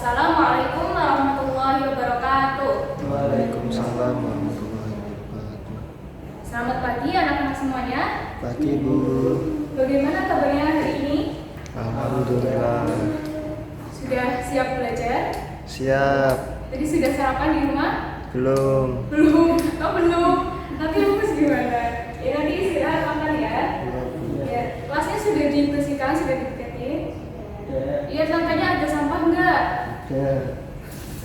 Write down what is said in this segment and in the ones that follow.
Assalamualaikum warahmatullahi wabarakatuh. Waalaikumsalam warahmatullahi wabarakatuh. Selamat pagi anak-anak semuanya. Pagi Bu. Bagaimana kabarnya hari ini? Alhamdulillah. Sudah siap belajar? Siap. Jadi sudah sarapan di rumah? Belum. Belum. Oh belum. Nanti lulus gimana? Ya nanti istirahat makan ya. Ya. Kelasnya sudah dibersihkan, sudah diketik. Lihat lantainya ada sampah enggak?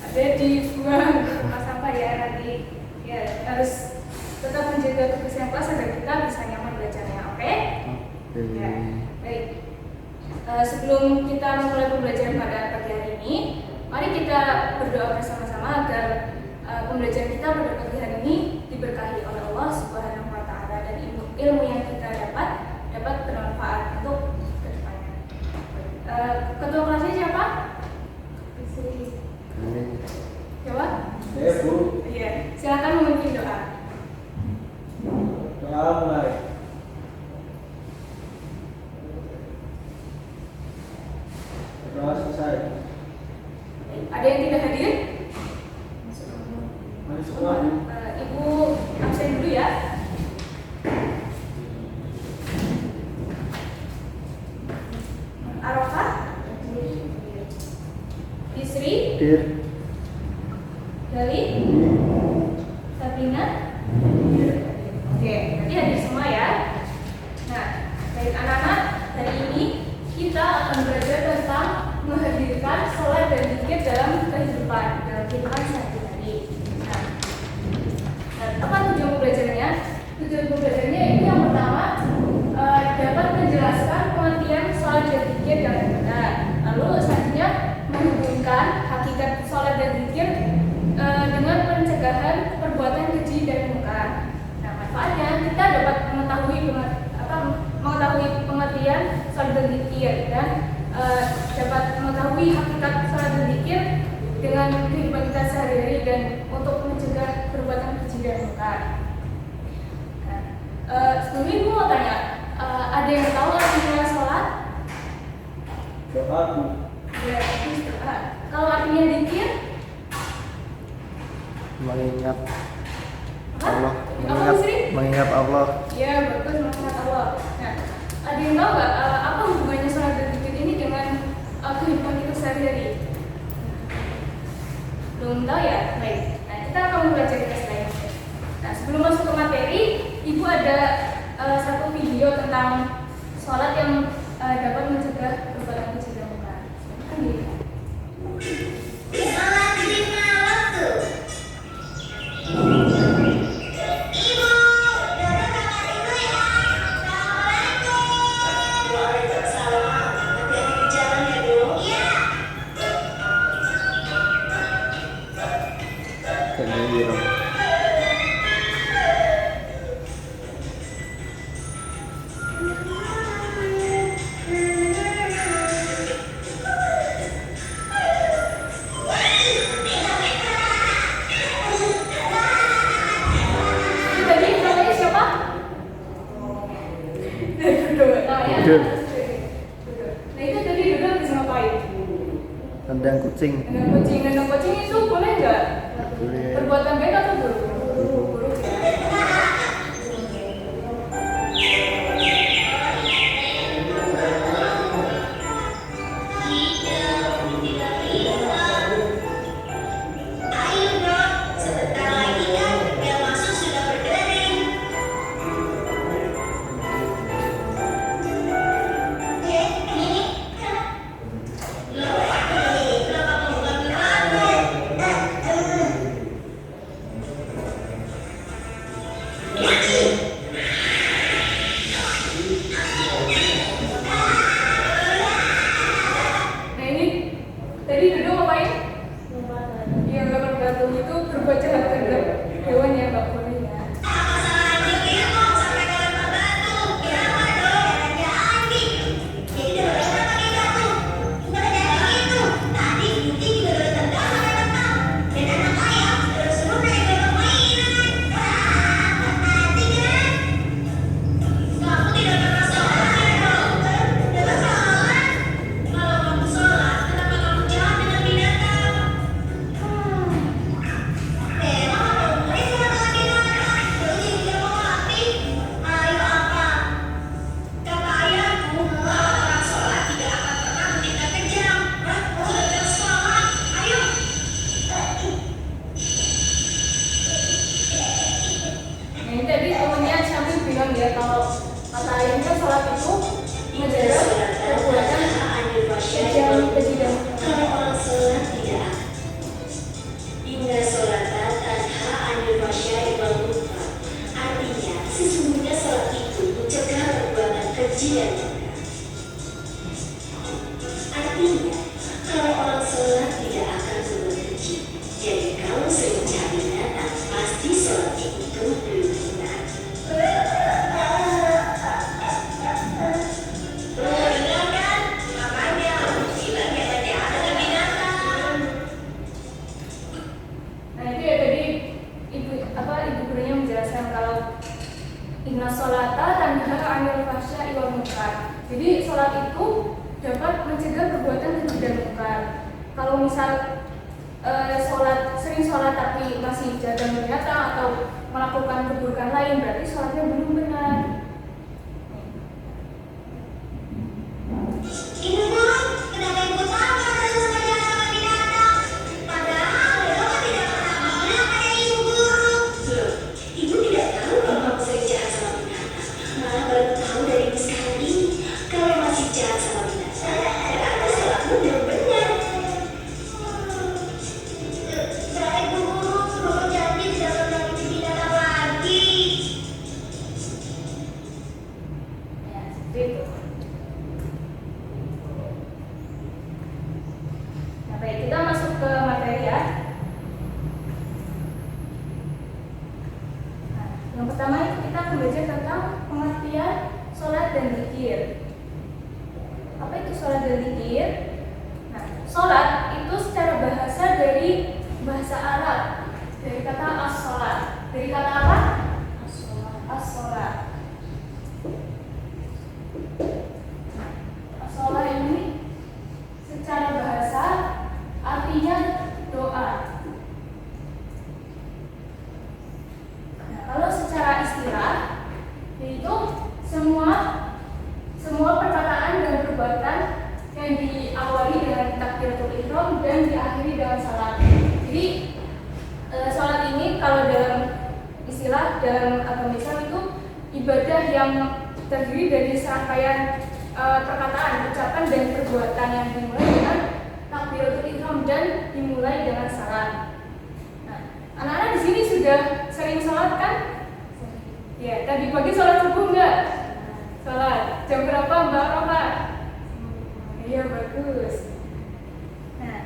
Ada dibuang tempat sampah ya nanti. Ya harus tetap menjaga kebersihan kelas agar kita bisa nyaman belajarnya, oke? Ya, baik. Sebelum kita memulai pembelajaran pada pagi hari ini, mari kita berdoa bersama-sama agar pembelajaran kita pada pagi hari ini diberkahi oleh Allah Subhanahu wa Ta'ala dan ilmu yang kita dapat bermanfaat untuk kedepannya. Ketua kelasnya siapa? Siapa? Saya Bu. Iya, silakan memimpin doa. Doa mulai. Doa selesai. Ada yang tidak hadir? Mari semua. Ibu absen dulu ya. Arafah, Isri, Dir. Gali, Sabrina. Oke, nanti hadir semua ya. Nah, baik anak-anak, hari ini kita akan belajar tentang menghadirkan sholat dan zikir dalam kehidupan sehari-hari. Nah, apa tujuan pembelajarannya? Tujuan pembelajarannya itu yang pertama dapat menjelaskan pengertian sholat dan zikir yang benar. Lalu selanjutnya menghubungkan hakikat sholat dan zikir dengan pencegahan perbuatan keji dan munkar. Nah, manfaatnya kita dapat mengetahui pengertian sholat dan zikir dan dapat mengetahui hakikat sholat dan zikir dengan kehidupan kita sehari-hari dan untuk mencegah perbuatan keji dan munkar. Sebelumnya ibu mau tanya, ada yang tahu artinya sholat? Doa Bu. Ya, kalau artinya zikir? Mengingat Apa? Allah. Apa Sri? Mengingat Allah. Ya, bagus, mengingat Allah. Nah, ada yang tahu nggak apa hubungannya sholat dan zikir ini dengan kehidupan kita sehari-hari? Belum tahu ya? Baik. Nah, kita akan mempelajari selanjutnya. Nah, sebelum masuk ke materi, Ibu ada satu video tentang sholat yang dapat mencegah perbuatan keji dan munkar. Kan gitu. Sholat lima waktu. Ibu, duduk sama ibu ya. Assalamualaikum. Waalaikumsalam. Hati-hati di jalan ya, Bu. Iya. Kabir. Tadi namanya siapa? Duduk. Namanya? Duduk. Nah, itu tadi duduk bisa ngapain? Tendang kucing. Nendang kucing itu boleh nggak? Boleh. Perbuatan baik atau buruk? Buruk ya. Ayo dong, sebentar lagi kan yang masuk sudah berdering. Ini. Loh, kenapa kamu nggak bilang? artinya kalau orang sholat tidak akan berbuat keji. Jadi kalau sering mencari binatang, pasti sholatnya itu belum benar. Ingat kan? Makanya bila hati-hati dengan binatang. Nah itu ya tadi ibu gurunya menjelaskan kalau inna sholata tanha 'anil fahsya'i wal munkar. Jadi sholat itu dapat mencegah perbuatan keji dan munkar. Kalau misal sering sholat tapi masih jaga binatang atau melakukan keburukan lain, berarti sholatnya belum benar. Ibu guru, kenapa ibu tahu kalau suka jalan sama binatang? Padahal Bapak tidak pernah bilang pada ibu guru. Loh, ibu tidak tahu kalau kamu sering jahat sama binatang. Malah baru tahu dari ibu sekarang ini. Kalau masih jahat sama binatang, berarti sholatmu belum benar. Baik bu guru, guru janji tidak akan menyakiti binatang lagi. Ya, seperti itu. Nah, baik, kita masuk ke materi ya. Nah, yang pertama itu kita akan belajar tentang pengertian sholat dan zikir. Apa itu sholat dan zikir? Nah, sholat itu secara bahasa dari bahasa Arab, dari kata as-sholat. Dari kata apa? As-sholat. As-sholat ini secara bahasa artinya doa. Nah, kalau secara istilah yaitu semua perkataan dan perbuatan yang diawali dengan takbiratul ihram dan diakhiri dengan salat. Jadi salat ini kalau dalam istilah dalam agama Islam itu ibadah yang terdiri dari serangkaian perkataan, ucapan dan perbuatan yang dimulai dengan takbiratul ihram dan dimulai dengan salat. Nah, anak-anak di sini sudah sering salat kan? Ya, tadi pagi salat subuh enggak? Salat. Jam berapa Mbak Rofa? Iya, bagus. Nah,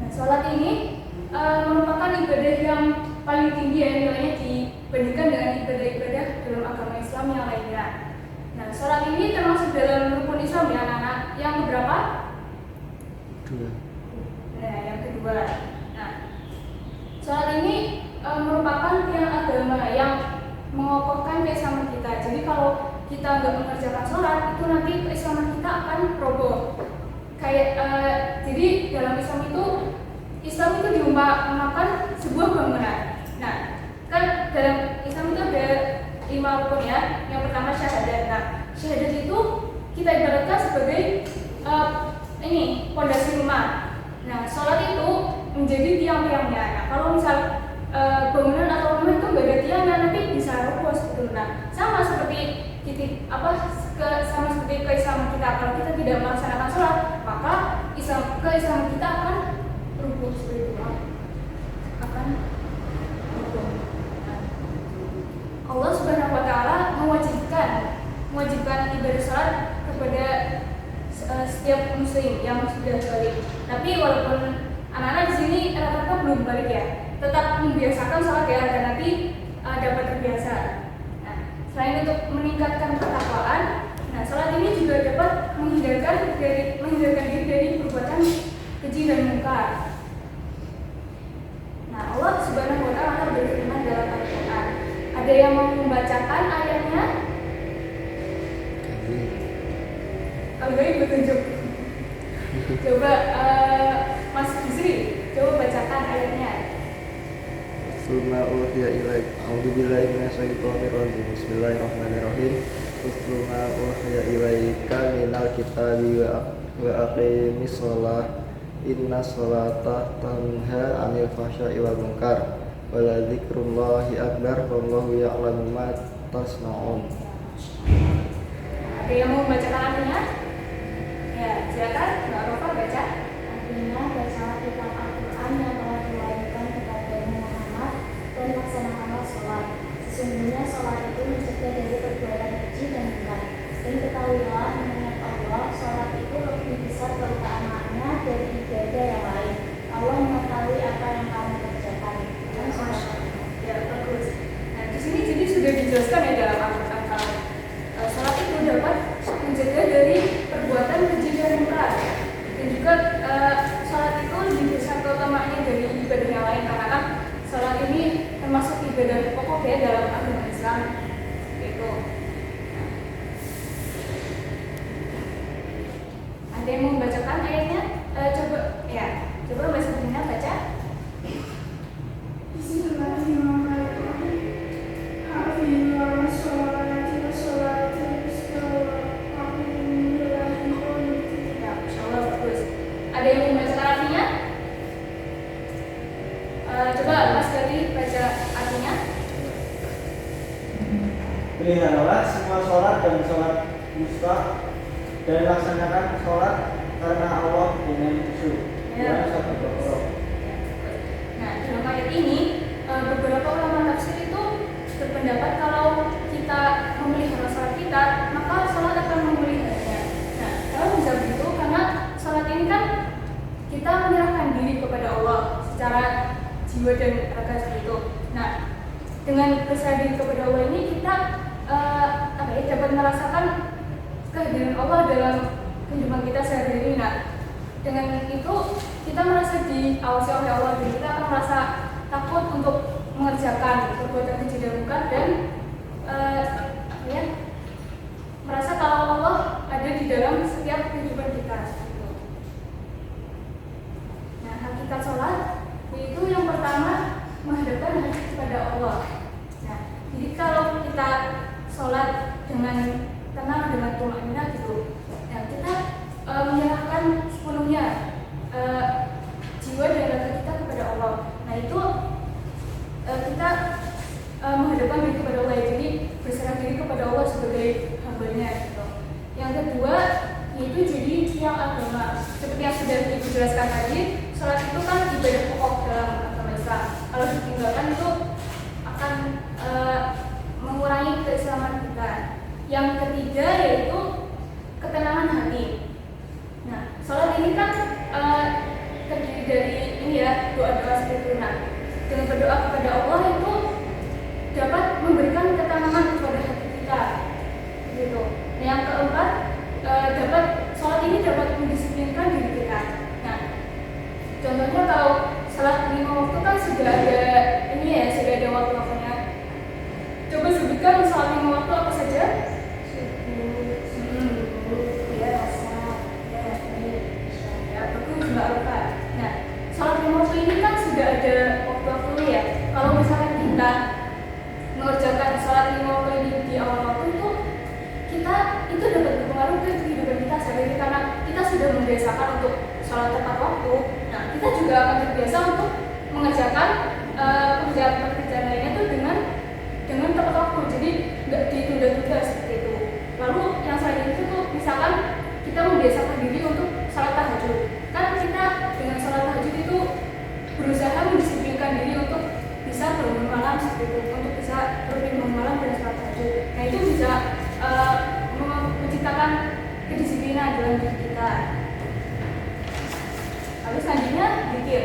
salat ini merupakan ibadah yang paling tinggi ya nilainya dibandingkan dengan ibadah-ibadah dalam agama Islam yang lainnya. Nah, salat ini termasuk dalam rukun Islam ya anak-anak. Yang berapa? 2. Nah, yang kedua. Nah, salat ini merupakan tiang agama yang mengokohkan keislaman kita. Jadi kalau kita nggak mengerjakan sholat, itu nanti keislaman kita akan roboh. Jadi dalam Islam itu diumpamakan sebuah bangunan. Nah, kan dalam Islam itu ada 5 rukun ya. Yang pertama syahadat. Nah, syahadat itu kita ibaratkan sebagai pondasi rumah. Nah, sholat itu menjadi tiang-tiangnya. Nah, kalau misal bangunan atau rumah itu nggak ada tiangnya, nanti bisa roboh seperti itu. Nah, sama seperti keislaman kita. Kalau kita tidak melaksanakan sholat, maka keislaman kita akan roboh seperti itu. Akan roboh. Nah, Allah Subhanahu Wa Taala mewajibkan ibadah sholat kepada setiap muslim yang sudah balik. Tapi walaupun anak-anak di sini rata-rata belum balik ya, tetap membiasakan sholat ya agar nanti dapat terbiasa. Nah, selain untuk meningkatkan ketakwaan, nah sholat ini juga dapat menghindarkan diri dari perbuatan keji dan munkar. Nah, Allah Subhanahu Wa Taala berfirman dalam Al-Quran. Ada yang mau membacakan ayatnya? Kalau baik bertunjuk. Coba Mas Bisri, coba bacakan ayatnya. Suma uhiya ilaik. A'udzubillahi minasyaitonir rajim. Bismillahirrahmanirrahim. Suma uhiya ilaika minal kitabi wa aqimis shalah. Inna sholata tanha 'anil fahsya'i wal munkar. Wa la dzikrullahi akbar wallahu ya'lamu ma tasna'un. Ada yang mau membacakan artinya? Ya, silakan Mbak Rofa baca. Artinya, bacalah kitab Al-Quran yang telah diwahyukan kepadamu Muhammad dan laksanakanlah sholat. Sesungguhnya sholat itu mencegah dari perbuatan keji dan munkar. Dan ketahuilah mengingat Allah, sholat itu lebih besar keutamaannya dari ibadah yang lain. Allah mengetahui apa yang kamu kerjakan. Ya, bagus. Nah, di sini jadi sudah dijelaskan ya dalam Al-Quran kalau sholat itu dapat menjaga dari perbuatan keji dan mungkar. Dan juga sholat itu lebih besar keutamaannya dari ibadah yang lain karena kan sholat ini termasuk ibadah pokok ya dalam agama Islam. Itu. Ada yang mau membacakan ayatnya? Coba Mbak Sabrina baca. Bismillahirrahmanirrahim. Hafizu 'alas sholati was-salatil wusta wa qumu lillahi qanitin. Ya, insyaallah bagus. Ada yang mau membacakan artinya? Coba Mas Gali baca artinya. Peliharalah semua sholat dan sholat wusta dan laksanakan sholat karena Allah dengan khusyuk. Ya. Quran Surat Al-Baqarah. Nah, dalam ayat ini beberapa ulama tafsir itu berpendapat kalau kita memelihara sholat kita, maka sholat akan memeliharanya. Nah, kalau bisa begitu, karena sholat ini kan kita menyerahkan diri kepada Allah secara jiwa dan raga seperti itu. Nah, dengan berserah diri kepada Allah ini kita dapat merasakan kehadiran Allah dalam kehidupan kita sehari-hari. Nah, dengan itu kita merasa diawasi oleh Allah dan kita akan merasa takut untuk mengerjakan perbuatan keji dan mungkar dan merasa kalau Allah ada di dalam setiap kehidupan kita. Nah, hakikat sholat yaitu yang pertama menghadapkan hati kepada Allah. Nah, jadi kalau kita sholat dengan tenang, dengan tumaninah gitu, nah kita menyerahkan sepenuhnya jiwa dan raga kita kepada Allah. Nah itu kita menghadapkan diri kepada Allah, jadi berserah diri kepada Allah sebagai hambanya gitu. Yang kedua yaitu jadi tiang agama. Seperti yang sudah dijelaskan tadi, sholat itu kan ibadah pokok dalam agama Islam. Kalau ditinggalkan itu akan mengurangi keislaman kita. Yang ketiga yaitu ketenangan hati. Nah, sholat ini kan terdiri dari ini ya, doa-doa seperti itu. Nah, dengan berdoa kepada Allah itu dapat memberikan ketenangan kepada hati kita, gitu. Nah, yang keempat sholat ini dapat mendisiplinkan diri kita. Nah, contohnya kalau sholat 5 waktu kan sudah ada ini ya, sudah ada waktu-waktunya. Coba sebutkan sholat 5 waktu apa saja? Nah, sholat 5 waktu ini kan sudah ada waktu-waktunya ya. Kalau misalkan kita mengerjakan sholat 5 waktu ini di awal waktu itu dapat berpengaruh ke kehidupan kita sehari-hari karena kita sudah membiasakan untuk sholat tepat waktu. Nah, kita juga akan terbiasa untuk mengerjakan pekerjaan lainnya itu dengan tepat waktu. Jadi nggak ditunda-tunda seperti itu. Lalu yang selain itu tuh misalkan kita membiasakan diri untuk sholat tahajud. Kan kita dengan sholat tahajud itu berusaha mendisiplinkan diri untuk bisa bangun malam seperti itu, untuk bisa rutin bangun malam dan sholat tahajud. Nah itu bisa menciptakan kedisiplinan dalam diri kita. Lalu selanjutnya zikir.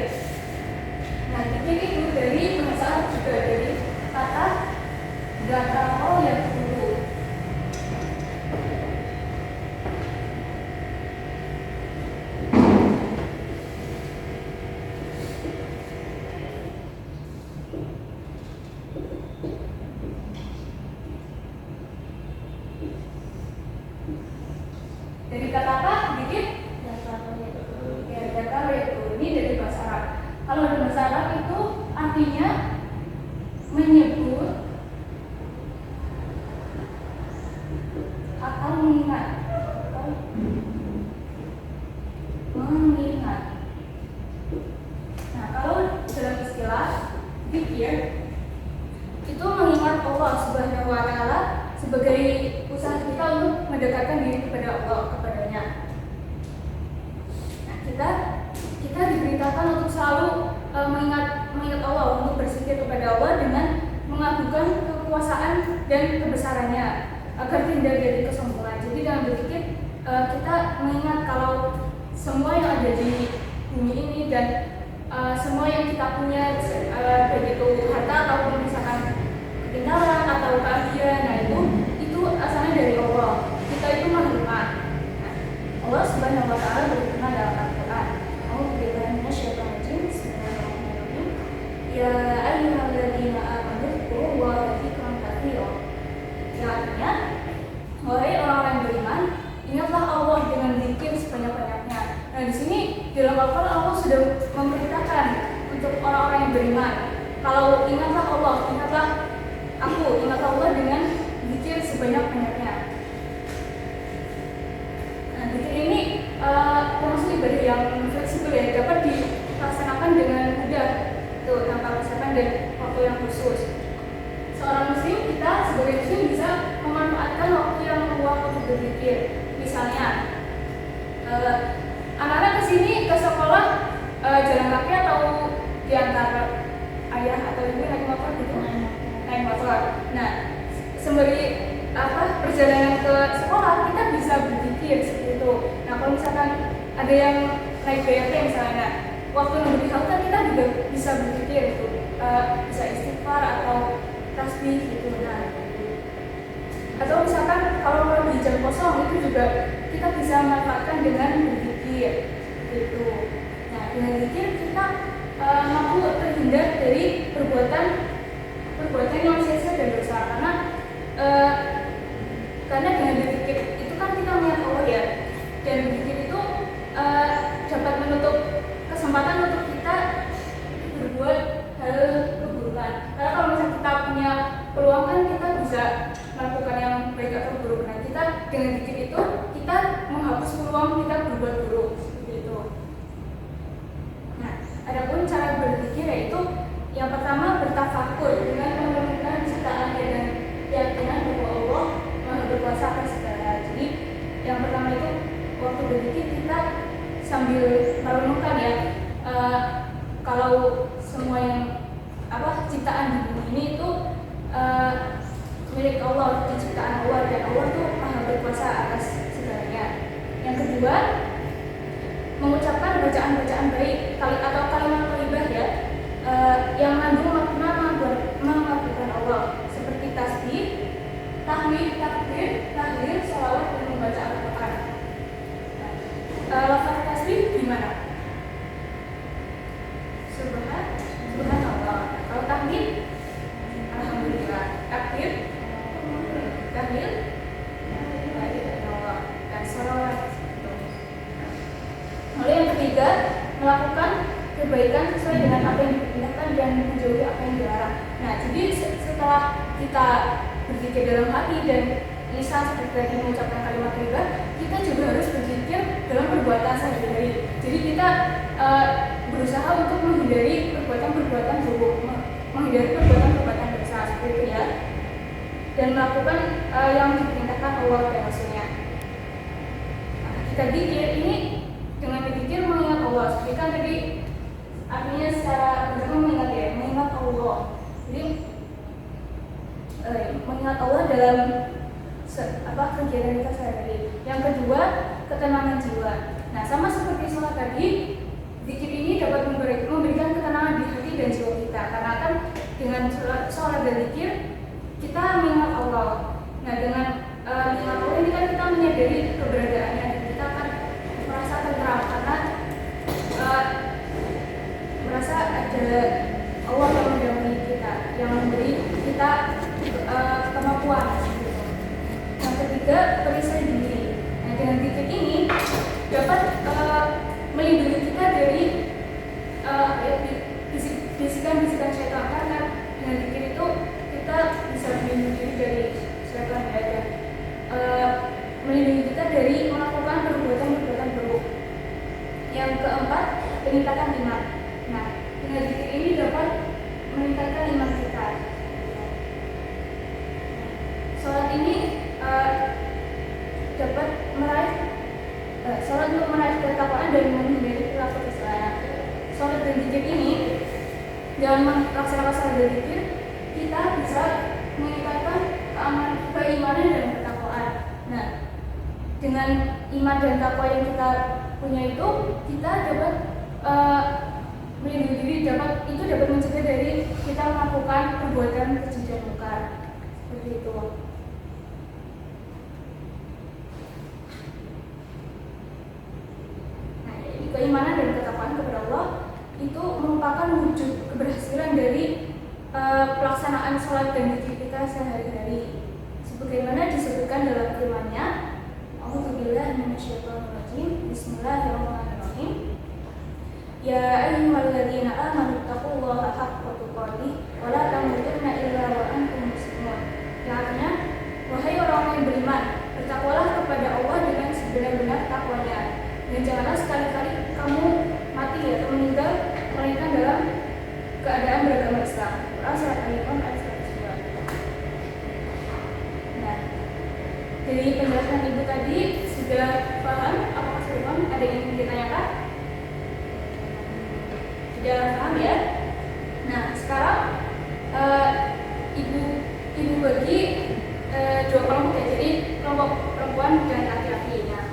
Nah zikir itu dari bahasa juga dari kata dzakara yang dulu. Dari kata apa? Dikit? Ya, dzakara itu ini dari bahasa Arab. Kalau dari bahasa Arab itu artinya menyebut atau mengingat. Nah, kalau dalam istilah zikir itu mengingat Allah Subhanahu wa Ta'ala sebagai usaha kita untuk mendekatkan diri kepada Allah, kepadanya. Nah, kita diberitakan untuk selalu mengingat Allah, untuk berzikir kepada Allah dengan mengagungkan kekuasaan dan kebesarannya agar terhindar dari kesombongan. Jadi bumi ini dan semua yang kita punya, baik itu harta ataupun misalkan kepintaran atau keahlian, nah itu asalnya dari Allah. Kita itu makhlukkan. Nah, Allah Subhanahu wa taala berfirman dalam Al-Qur'an, "A'udzubillahi minasyaitonir rajim. Bismillahirrahmanirrahim. Ya ayyuhalladzina amanu dzkurullaha dzikran katsiran." Yang artinya, wahai orang-orang yang beriman, ingatlah Allah dengan zikir sebanyak-banyaknya. Nah, di sini dalam Al-Qur'an Allah sudah memerintahkan untuk orang-orang yang beriman. Kalau ingatlah Allah, ingatlah aku, ingatlah Allah dengan zikir sebanyak-banyaknya. Nah, zikir ini termasuk ibadah yang fleksibel ya, dapat dilaksanakan dengan mudah, tuh tanpa persiapan dan waktu yang khusus. Seorang muslim, kita sebagai muslim bisa memanfaatkan waktu yang luang untuk berzikir. Misalnya, anak-anak kesini ke sekolah jalan kaki atau diantar ayah atau ibu naik motor gitu? Naik motor. Nah, sembari perjalanan ke sekolah kita bisa berzikir seperti itu. Nah, kalau misalkan ada yang naik BRT misalnya, waktu nunggu di halte kita juga bisa berzikir gitu, bisa istighfar atau tasbih gitu. Nah, atau misalkan kalau di jam kosong itu juga kita bisa manfaatkan dengan berzikir gitu. Nah, dengan zikir kita mampu terhindar dari perbuatan yang sia-sia dan dosa, karena dengan berzikir itu kan kita melihat Allah ya, dan berzikir itu dapat menutup kesempatan untuk kita berbuat hal keburukan. Karena kalau misalnya kita punya peluang kan kita bisa melakukan yang baik atau buruk. Nah, kita dengan zikir itu kita menghapus peluang kita berbuat buruk seperti itu. Nah, adapun cara berzikir yaitu yang pertama bertafakur dengan merenungkan ciptaan dan keyakinan bahwa Allah Maha berkuasa atas segala. Jadi yang pertama itu waktu berzikir kita sambil merenungkan ya, kalau semua yang ciptaan di bumi ini itu milik Allah, ciptaan Allah, dan Allah itu Maha berkuasa atas segalanya. Yang kedua, mengucapkan bacaan-bacaan baik atau kalimat thayyibah ya, yang mengandung makna mengagungkan Allah, seperti tasbih, tahmid, takbir, tahlil, sholawat, dan membaca Al-Quran. Lafaz tasbih gimana? Subhanallah. Kalau tahmid, alhamdulillah. Takbir, tahlil, la ilaha illallah, dan sholawat. Lalu yang ketiga, melakukan kebaikan sesuai dengan apa yang diperintahkan dan menjauhi apa yang dilarang. Nah, jadi setelah kita berzikir dalam hati dan lisan seperti tadi mengucapkan kalimat thayyibah, kita juga harus berzikir dalam perbuatan sehari-hari. Jadi kita berusaha untuk menghindari perbuatan-perbuatan buruk, menghindari perbuatan-perbuatan dosa seperti itu ya, dan melakukan yang diperintahkan Allah dan Rasulnya. Nah, kita zikir ini dengan berzikir mengingat Allah. Seperti kan tadi artinya secara bersama mengingat ya, mengingat Allah. Jadi mengingat Allah dalam kegiatan kita sehari-hari. Yang kedua, ketenangan jiwa. Nah, sama seperti sholat tadi, zikir ini dapat memberikan ketenangan di hati dan jiwa kita. Karena kan dengan sholat dan zikir kita mengingat Allah. Nah, dengan mengingat Allah ini kan kita menyadari keberadaannya dan kita akan merasa tenteram karena merasa ada Allah yang mendampingi kita, yang memberi kita kemampuan. Yang ketiga, perisai diri. Nah, dengan zikir ini dapat melindungi kita dari bisikan-bisikan syaitan, karena dengan zikir itu kita bisa melindungi diri dari syaitan ya, dan melindungi kita dari melakukan perbuatan-perbuatan buruk. Yang keempat, peningkatan iman. Nah, dengan zikir ini dapat meningkatkan iman kita. Sholat ini dapat sholat untuk meraih ketakwaan dan menghindari perilaku kesalahan. Sholat dan zikir ini dalam melaksanakan sholat dan zikir kita bisa meningkatkan keimanan dan ketakwaan. Nah, dengan iman dan takwa yang kita punya itu kita dapat melindungi diri itu dapat mencegah dari kita melakukan perbuatan keji dan mungkar. Seperti itu. Nah, jadi keimanan dan ketakwaan kepada Allah itu merupakan wujud keberhasilan dari pelaksanaan sholat dan zikir kita sehari-hari. Sebagaimana disebutkan dalam firman-Nya, A'udzubillahi minasyaitonirrajim. Bismillahirrahmanirrahim. Ya ayyuhalladzina amanu taqullaha haqqa tuqatih wa la tamutunna illa wa antum muslimun. Yang artinya, wahai orang yang beriman, bertakwalah kepada Allah dengan sebenar-benar takwanya, dan janganlah sekali-kali kamu mati atau meninggal melainkan dalam keadaan beragama Islam. Quran surat Al-Imran ayat 102. Nah, dari penjelasan ibu tadi sudah paham apakah Sulaiman ada yang ingin ditanyakan? Sudah paham ya? Nah, sekarang ibu bagi dua kelompok ya, jadi kelompok perempuan dan laki-laki. Nah,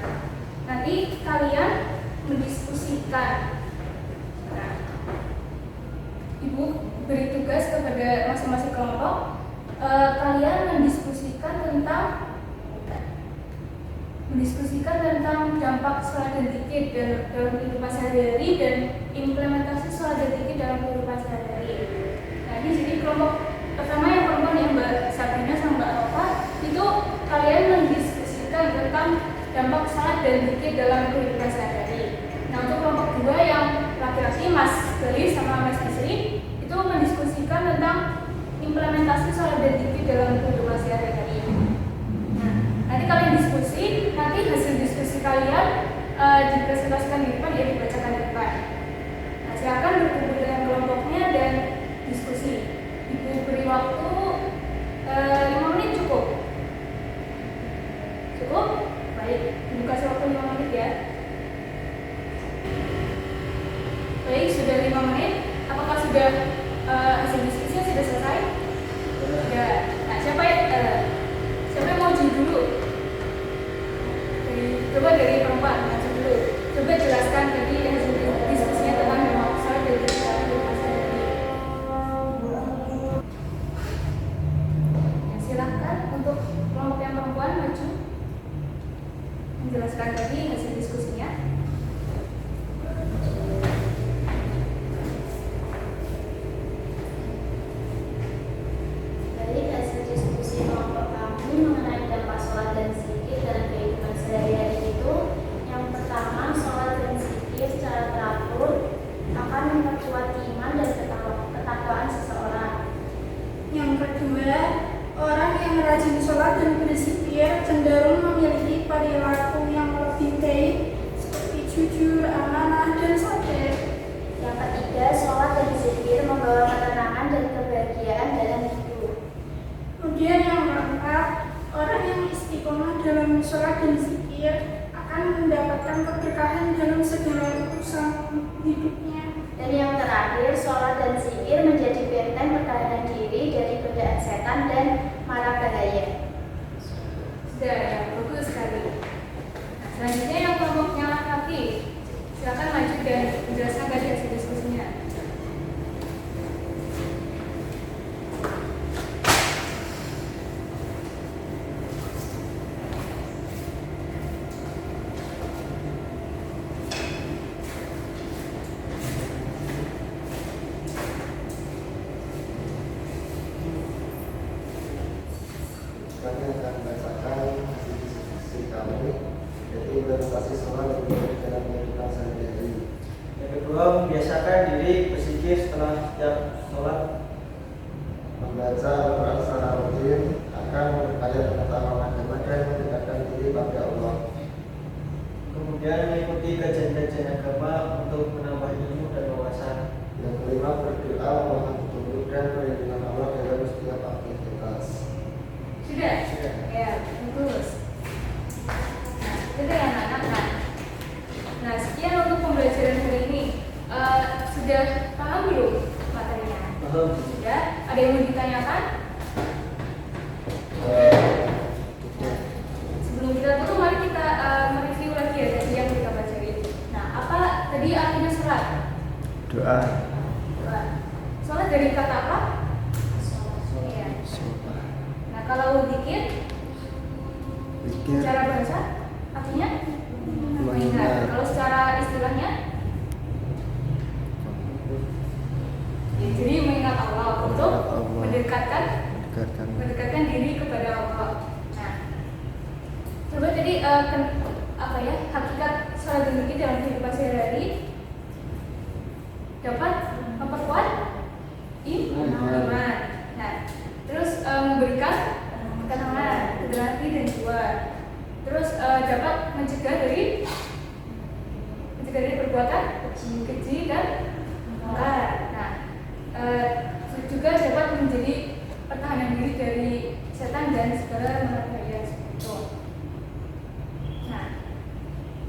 nanti kalian mendiskusikan. Nah, ibu beri tugas kepada masing-masing kelompok. Kalian mendiskusikan tentang dampak sholat dan zikir dalam kehidupan sehari-hari dan implementasi sholat dan zikir dalam kehidupan sehari-hari. Nah, ini jadi kelompok pertama yang perempuan yang Mbak Sabrina sama Mbak Nova itu kalian mendiskusikan tentang dampak sholat dan zikir dalam kehidupan sehari-hari. Nah, untuk kelompok kedua yang laki-laki Mas Gali sama Mas Bisri itu mendiskusikan tentang implementasi sholat dan zikir dalam kehidupan sehari-hari. Nah, nanti kalian diskusi, nanti hasil diskusi kalian dipresentasikan di depan, ya dibacakan di depan. Nah, silakan berkumpul dengan kelompoknya dan diskusi. Ibu beri waktu 5 menit cukup? Cukup? Baik, ibu kasih waktu 5 menit ya. Baik, sudah 5 menit. Apakah sudah hasil diskusinya sudah selesai? Ya. Nah, siapa yang mau uji dulu? Coba dari perempuan, langsung dulu. Coba jelaskan tadi hasil diskusinya tentang dampak sholat dan zikir dalam kehidupan sehari-hari. Ya, silakan untuk kelompok yang perempuan maju menjelaskan tadi hasil diskusinya. Dari hasil diskusi kelompok kami mengenai dampak sholat dan zikir dalam kehidupan sehari-hari itu, yang pertama, sholat dan zikir secara teratur akan memperkuat iman dan ketakwaan seseorang. Yang kedua, orang yang rajin sholat dan berzikir cenderung memiliki perilaku yang lebih baik seperti jujur, amanah, dan sabar. Yang ketiga, sholat dan zikir membawa ketenangan dan kebahagiaan dalam hidup. Kemudian yang keempat, orang yang istiqomah dalam sholat dan zikir akan mendapatkan keberkahan dalam segala urusan hidupnya. Dan yang terakhir, sholat dan zikir menjadi benteng pertahanan diri dari godaan setan dan mara bahaya. Sudah ya, bagus sekali. Nah, selanjutnya yang kelompoknya laki-laki, silakan maju dan menjelaskan tadi hasil diskusinya. Kami akan membacakan hasil diskusi kami, yaitu implementasi sholat dan zikir dalam kehidupan sehari-hari. Yang kedua, membiasakan diri berzikir setelah setiap sholat. Membaca Al-Quran secara rutin akan memperkaya pengetahuan agama dan mendekatkan diri pada Allah. Kemudian mengikuti kajian-kajian agama untuk menambah ilmu dan wawasan. Yang kelima, berdoa memohon petunjuk dan perlindungan Allah dalam setiap aktivitas. Sudah? Ya, bagus. Nah, itu yang anak-anak. Nah, sekian untuk pembelajaran hari ini. Sudah paham belum materinya? Paham. Sudah? Ada yang mau ditanyakan? Sebelum kita tutup, mari kita mereview lagi ya tadi yang kita pelajari. Nah, apa tadi Doa. Doa. Sholat dari kata apa? Iya. Sholat. Nah, kalau zikir Pikir. secara bahasa artinya mengingat. Kalau secara istilahnya ya, jadi mengingat Allah untuk mendekatkan diri kepada Allah. Nah, coba tadi hakikat sholat dan zikir dalam kehidupan sehari-hari dapat memperkuat iman. Nah, terus memberikan ketenangan, hati dan jiwa. Terus dapat mencegah dari perbuatan keji dan mungkar. Nah, juga dapat menjadi pertahanan diri dari setan dan segala bahaya itu. Nah,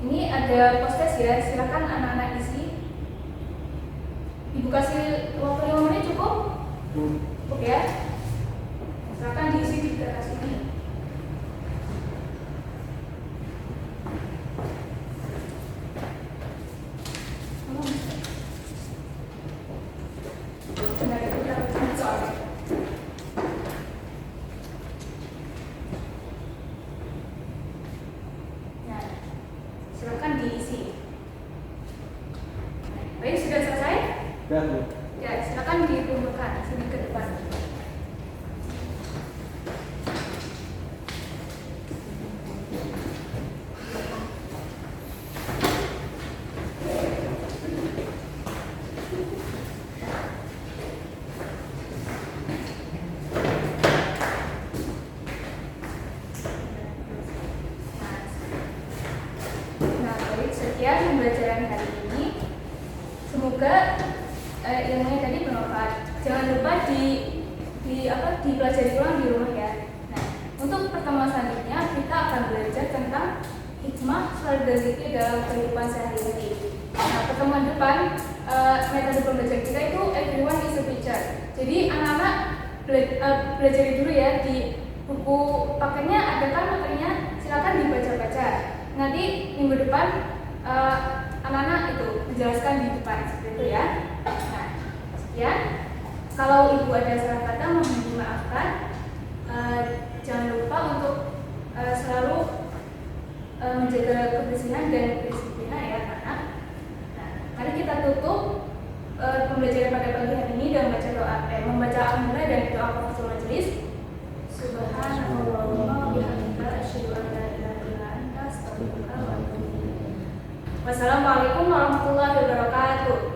ini ada post-test ya, silakan anak-anak isi. Ibu kasih waktu 5 menit cukup? Cukup ya. Silakan diisi di kertas ini. Nah, silakan diisi. Baik, sudah selesai? Sudah, Bu. Ya, silakan dikumpulkan sini ke depan. Nah, baik, sekian pembelajaran hari ini. Semoga ilmunya tadi bermanfaat. Jangan lupa dipelajari ulang di rumah ya. Nah, untuk pertemuan selanjutnya kita akan belajar tentang hikmah sholat dan zikir dalam kehidupan sehari-hari. Nah, pertemuan depan metode pembelajaran kita itu everyone is a teacher. Jadi anak-anak belajar dulu ya di buku paketnya ada kan materinya, silakan dibaca-baca. Nanti minggu depan anak-anak itu menjelaskan di depan seperti itu ya. Nah, sekian. Kalau ibu ada salah kata mohon dimaafkan. Jangan lupa untuk selalu menjaga kebersihan dan kedisiplinan ya anak-anak. Nah, mari kita tutup pembelajaran pada pagi hari ini dengan membaca alhamdulillah dan doa kafaratul majelis. Subhanallahumma wa bihamdika asyhadu an la ilaha illa anta astaghfiruka wa atubu ilaik. Wassalamualaikum warahmatullahi wabarakatuh.